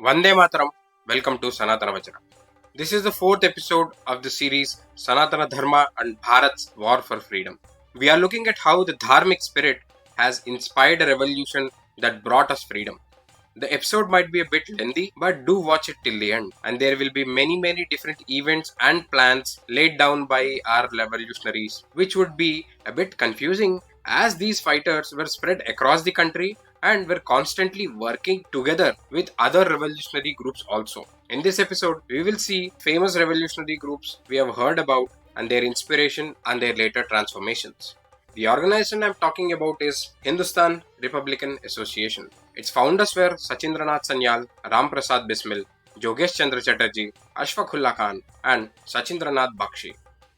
Vande Mataram, welcome to Sanatana Vachana. This is the fourth episode of the series Sanatana Dharma and Bharat's War for Freedom. We are looking at how the dharmic spirit has inspired a revolution that brought us freedom. The episode might be a bit lengthy, but do watch it till the end, and there will be many different events and plans laid down by our revolutionaries, which would be a bit confusing as these fighters were spread across the country and were constantly working together with other revolutionary groups also. In this episode, we will see famous revolutionary groups we have heard about and their inspiration and their later transformations. The organization I'm talking about is Hindustan Republican Association. Its founders were Sachindranath Sanyal, Prasad Bismil, Jogesh Chandra Chatterjee, Ashfaqullah Khan and Sachindranath Bakshi.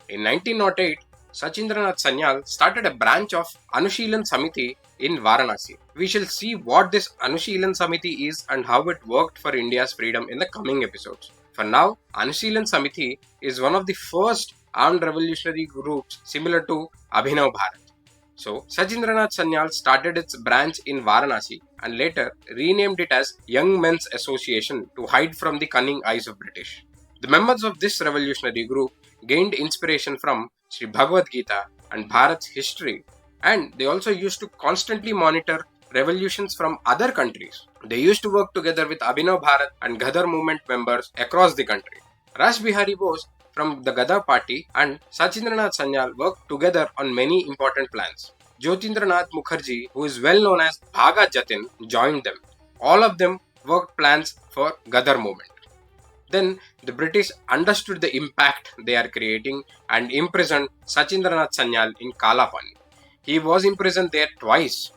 In 1908, Sachindranath Sanyal started a branch of Anushilan Samiti in Varanasi. We shall see what this Anushilan Samiti is and how it worked for India's freedom in the coming episodes. For now, Anushilan Samiti is one of the first armed revolutionary groups similar to Abhinav Bharat. So, Sachindranath Sanyal started its branch in Varanasi and later renamed it as Young Men's Association to hide from the cunning eyes of British. The members of this revolutionary group gained inspiration from Sri Bhagavad Gita and Bharat's history, and they also used to constantly monitor revolutions from other countries. They used to work together with Abhinav Bharat and Ghadar movement members across the country. Rash Bihari Bose from the Ghadar party and Sachindranath Sanyal worked together on many important plans. Jyotindranath Mukherjee, who is well known as Bhagat Jatin, joined them. All of them worked plans for Ghadar movement. Then the British understood the impact they are creating and imprisoned Sachindranath Sanyal in Kalapani. He was imprisoned there twice.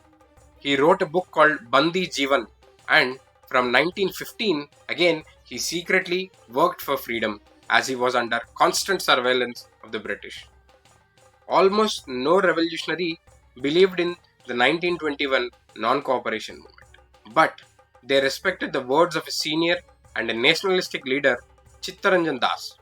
He wrote a book called Bandi Jeevan, and from 1915 again he secretly worked for freedom as he was under constant surveillance of the British. Almost no revolutionary believed in the 1921 non-cooperation movement, but they respected the words of a senior and a nationalistic leader, Chittaranjan Das.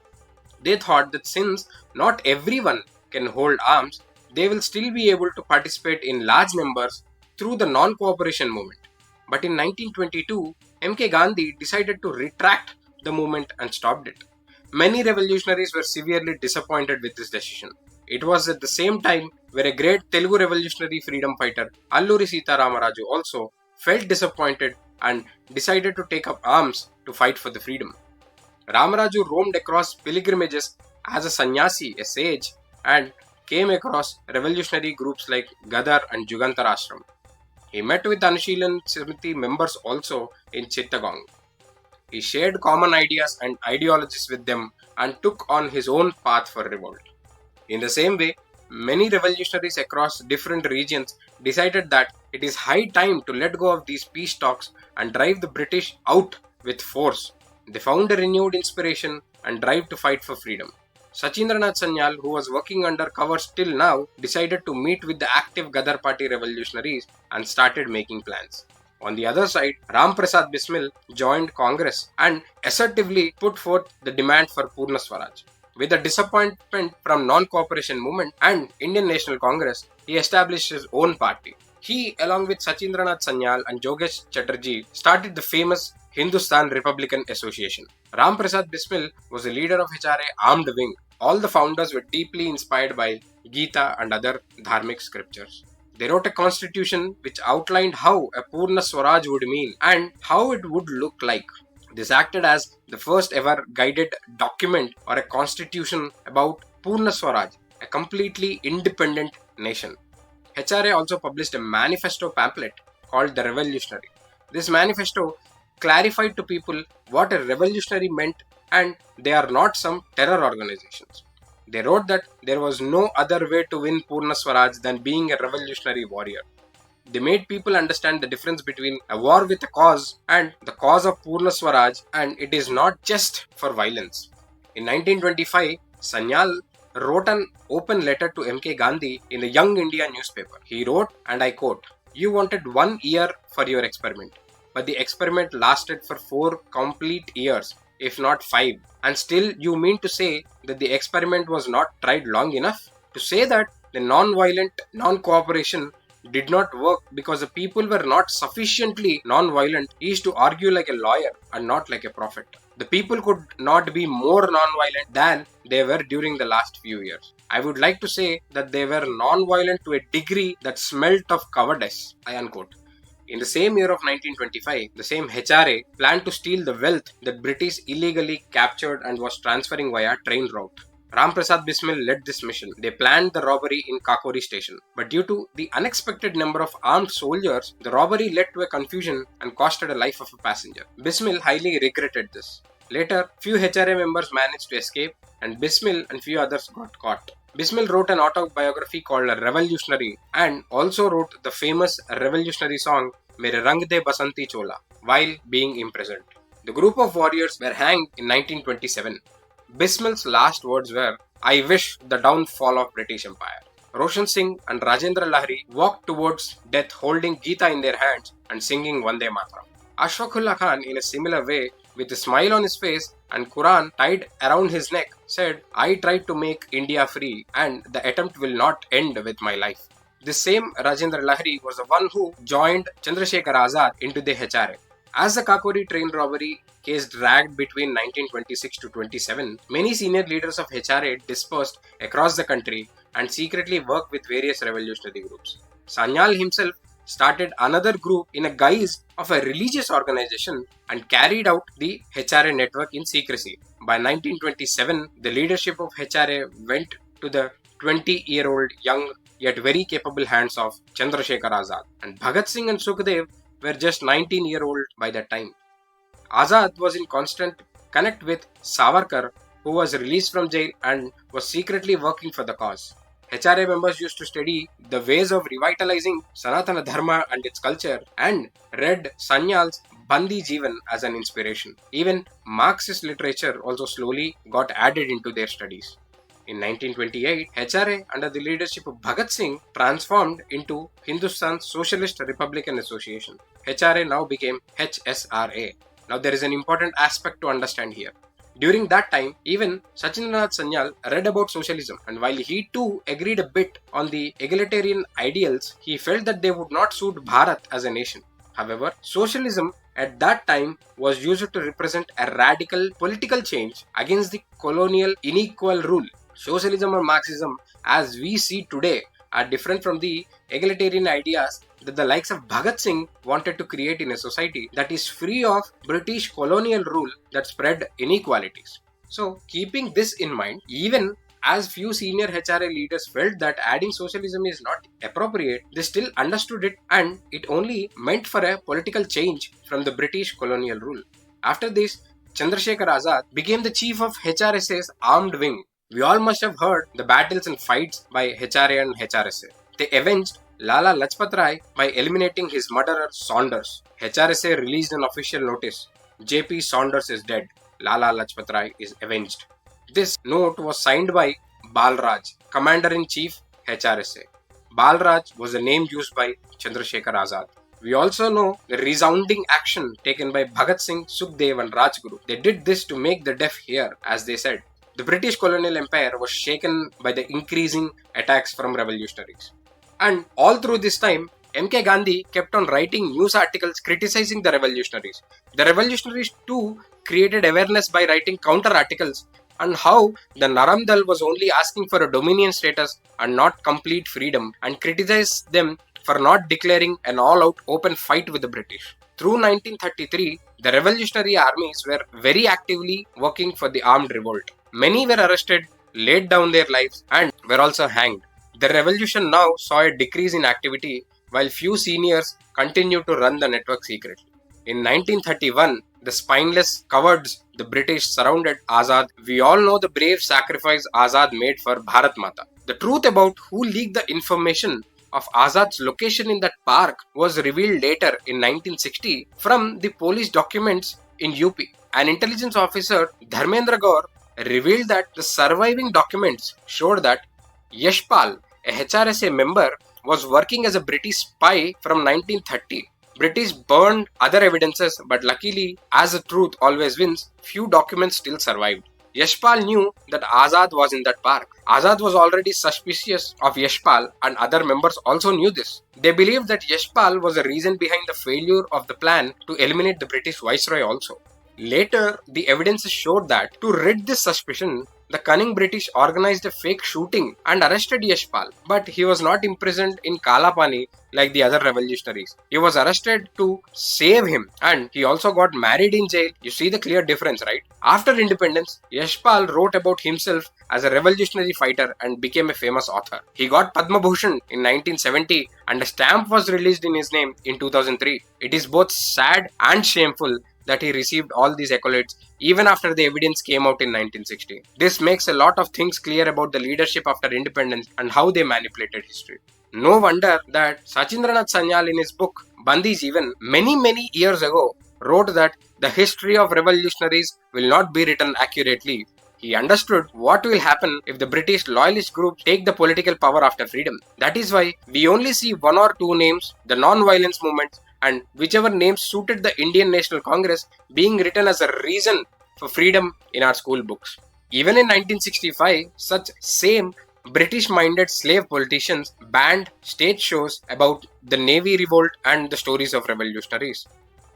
They thought that since not everyone can hold arms, they will still be able to participate in large numbers through the non-cooperation movement. But in 1922, M.K. Gandhi decided to retract the movement and stopped it. Many revolutionaries were severely disappointed with this decision. It was at the same time where a great Telugu revolutionary freedom fighter, Alluri Sita Ramaraju, also felt disappointed and decided to take up arms to fight for the freedom. Ramaraju roamed across pilgrimages as a sannyasi, a sage, and came across revolutionary groups like Ghadar and Jugantar Ashram. He met with Anushilan Samiti members also in Chittagong. He shared common ideas and ideologies with them and took on his own path for revolt. In the same way, many revolutionaries across different regions decided that it is high time to let go of these peace talks and drive the British out with force. They found a renewed inspiration and drive to fight for freedom. Sachindranath Sanyal, who was working under cover till now, decided to meet with the active Ghadar party revolutionaries and started making plans. On the other side, Prasad Bismil joined Congress and assertively put forth the demand for Purna Swaraj. With the disappointment from non-cooperation movement and Indian National Congress, he established his own party. He, along with Sachindranath Sanyal and Jogesh Chatterjee, started the famous Hindustan Republican Association. Prasad Bismil was the leader of HRA armed wing. All the founders were deeply inspired by Gita and other dharmic scriptures. They wrote a constitution which outlined how a Purna Swaraj would mean and how it would look like. This acted as the first ever guided document or a constitution about Purna Swaraj, a completely independent nation. HRA also published a manifesto pamphlet called The Revolutionary. This manifesto clarified to people what a revolutionary meant and they are not some terror organizations. They wrote that there was no other way to win Purna Swaraj than being a revolutionary warrior. They made people understand the difference between a war with a cause and the cause of Purna Swaraj, and it is not just for violence. In 1925, Sanyal wrote an open letter to M.K. Gandhi in the Young India newspaper. He wrote, and I quote, "You wanted 1 year for your experiment, but the experiment lasted for 4 complete years, if not 5. And still you mean to say that the experiment was not tried long enough? To say that the non-violent non-cooperation did not work because the people were not sufficiently non-violent, he used to argue like a lawyer and not like a prophet. The people could not be more non-violent than they were during the last few years. I would like to say that they were non-violent to a degree that smelt of cowardice, I unquote. In the same year of 1925, the same HRA planned to steal the wealth that British illegally captured and was transferring via train route. Prasad Bismil led this mission. They planned the robbery in Kakori station. But due to the unexpected number of armed soldiers, the robbery led to a confusion and costed the life of a passenger. Bismil highly regretted this. Later, few HRA members managed to escape and Bismil and few others got caught. Bismil wrote an autobiography called Revolutionary and also wrote the famous revolutionary song Mere Rang De Basanti Chola while being imprisoned. The group of warriors were hanged in 1927. Bismil's last words were, "I wish the downfall of British Empire." Roshan Singh and Rajendra Lahiri walked towards death holding Gita in their hands and singing Vande Mataram. Ashfaqullah Khan, in a similar way, with a smile on his face and Quran tied around his neck, said, "I tried to make India free and the attempt will not end with my life." This same Rajendra Lahiri was the one who joined Chandrasekhar Azad into the HRA. As the Kakori train robbery case dragged between 1926 to 27, many senior leaders of HRA dispersed across the country and secretly worked with various revolutionary groups. Sanyal himself started another group in a guise of a religious organization and carried out the HRA network in secrecy. By 1927, the leadership of HRA went to the 20-year-old young yet very capable hands of Chandrasekhar Azad, and Bhagat Singh and Sukhdev were just 19-year-old by that time. Azad was in constant connect with Savarkar, who was released from jail and was secretly working for the cause. HRA members used to study the ways of revitalizing Sanatana Dharma and its culture and read Sanyal's Bandi Jeevan as an inspiration. Even Marxist literature also slowly got added into their studies. In 1928, HRA under the leadership of Bhagat Singh transformed into Hindustan Republican Association. HRA now became HSRA. Now there is an important aspect to understand here. During that time, even Sachindranath Sanyal read about socialism, and while he too agreed a bit on the egalitarian ideals, he felt that they would not suit Bharat as a nation. However, socialism at that time was used to represent a radical political change against the colonial unequal rule. Socialism and Marxism, as we see today, are different from the egalitarian ideas that the likes of Bhagat Singh wanted to create in a society that is free of British colonial rule that spread inequalities. So, keeping this in mind, even as few senior HRA leaders felt that adding socialism is not appropriate, they still understood it and it only meant for a political change from the British colonial rule. After this, Chandrasekhar Azad became the chief of HRSA's armed wing. We all must have heard the battles and fights by HRA and HRSA. They avenged Lala Lajpat Rai by eliminating his murderer Saunders. HRSA released an official notice. JP Saunders is dead. Lala Lajpat Rai is avenged. This note was signed by Balraj, Commander-in-Chief HRSA. Balraj was the name used by Chandrasekhar Azad. We also know the resounding action taken by Bhagat Singh, Sukhdev and Rajguru. They did this to make the deaf hear, as they said. The British colonial empire was shaken by the increasing attacks from revolutionaries. And all through this time, M.K. Gandhi kept on writing news articles criticizing the revolutionaries. The revolutionaries too created awareness by writing counter articles on how the Naramdal was only asking for a dominion status and not complete freedom, and criticized them for not declaring an all-out open fight with the British. Through 1933, the revolutionary armies were very actively working for the armed revolt. Many were arrested, laid down their lives, and were also hanged. The revolution now saw a decrease in activity, while few seniors continued to run the network secretly. In 1931, the spineless cowards, the British, surrounded Azad. We all know the brave sacrifice Azad made for Bharat Mata. The truth about who leaked the information of Azad's location in that park was revealed later in 1960 from the police documents in UP. An intelligence officer, Dharmendra Gaur, revealed that the surviving documents showed that Yashpal, a HRSA member, was working as a British spy from 1930. British burned other evidences, but luckily, as the truth always wins, few documents still survived. Yashpal knew that Azad was in that park. Azad was already suspicious of Yashpal, and other members also knew this. They believed that Yashpal was the reason behind the failure of the plan to eliminate the British Viceroy also. Later, the evidence showed that to rid this suspicion, the cunning British organized a fake shooting and arrested Yashpal, but he was not imprisoned in Kalapani like the other revolutionaries. He was arrested to save him, and he also got married in jail. You see the clear difference, right? After independence, Yashpal wrote about himself as a revolutionary fighter and became a famous author. He got Padma Bhushan in 1970 and a stamp was released in his name in 2003. It is both sad and shameful that he received all these accolades even after the evidence came out in 1960. This makes a lot of things clear about the leadership after independence and how they manipulated history. No wonder that Sachindranath Sanyal in his book Bandi Jeevan many years ago wrote that the history of revolutionaries will not be written accurately. He understood what will happen if the British loyalist groups take the political power after freedom. That is why we only see one or two names, the non-violence movements, and whichever names suited the Indian National Congress being written as a reason for freedom in our school books. Even in 1965, such same British-minded slave politicians banned stage shows about the Navy revolt and the stories of revolutionaries.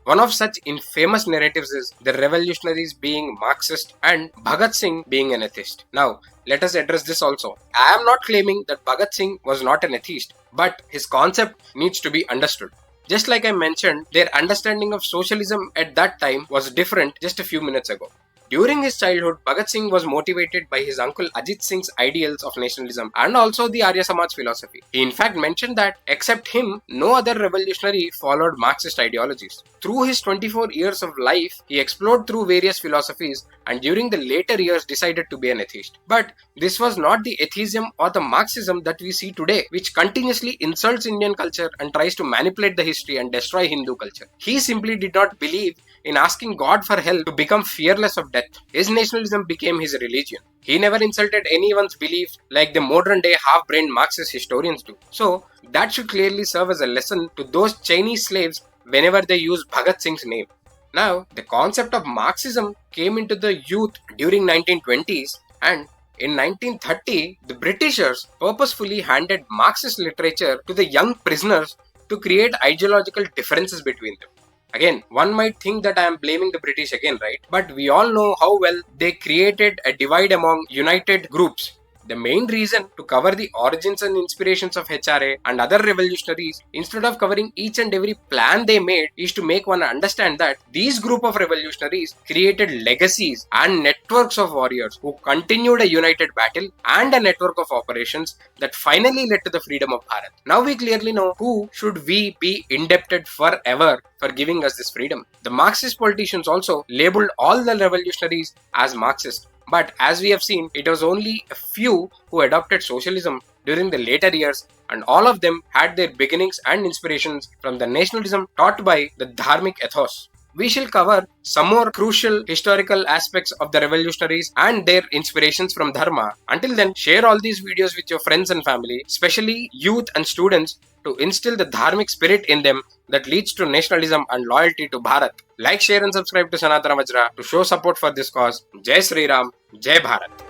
One of such infamous narratives is the revolutionaries being Marxist and Bhagat Singh being an atheist. Now, let us address this also. I am not claiming that Bhagat Singh was not an atheist, but his concept needs to be understood. Just like I mentioned, their understanding of socialism at that time was different just a few minutes ago. During his childhood, Bhagat Singh was motivated by his uncle Ajit Singh's ideals of nationalism and also the Arya Samaj philosophy. He in fact mentioned that except him, no other revolutionary followed Marxist ideologies. Through his 24 years of life, he explored through various philosophies and during the later years decided to be an atheist. But this was not the atheism or the Marxism that we see today, which continuously insults Indian culture and tries to manipulate the history and destroy Hindu culture. He simply did not believe in asking God for help to become fearless of death. His nationalism became his religion. He never insulted anyone's beliefs like the modern day half-brained Marxist historians do. So, that should clearly serve as a lesson to those Chinese slaves whenever they use Bhagat Singh's name. Now, the concept of Marxism came into the youth during 1920s and in 1930, the Britishers purposefully handed Marxist literature to the young prisoners to create ideological differences between them. Again, one might think that I am blaming the British again, right? But we all know how well they created a divide among united groups. The main reason to cover the origins and inspirations of HRA and other revolutionaries instead of covering each and every plan they made is to make one understand that these group of revolutionaries created legacies and networks of warriors who continued a united battle and a network of operations that finally led to the freedom of Bharat. Now we clearly know who should we be indebted forever for giving us this freedom. The Marxist politicians also labeled all the revolutionaries as Marxist. But as we have seen, it was only a few who adopted socialism during the later years, and all of them had their beginnings and inspirations from the nationalism taught by the Dharmic ethos. We shall cover some more crucial historical aspects of the revolutionaries and their inspirations from Dharma. Until then, share all these videos with your friends and family, especially youth and students, to instill the Dharmic spirit in them that leads to nationalism and loyalty to Bharat. Like, share and subscribe to Sanatana Vajra to show support for this cause. Jai Sri Ram, Jai Bharat.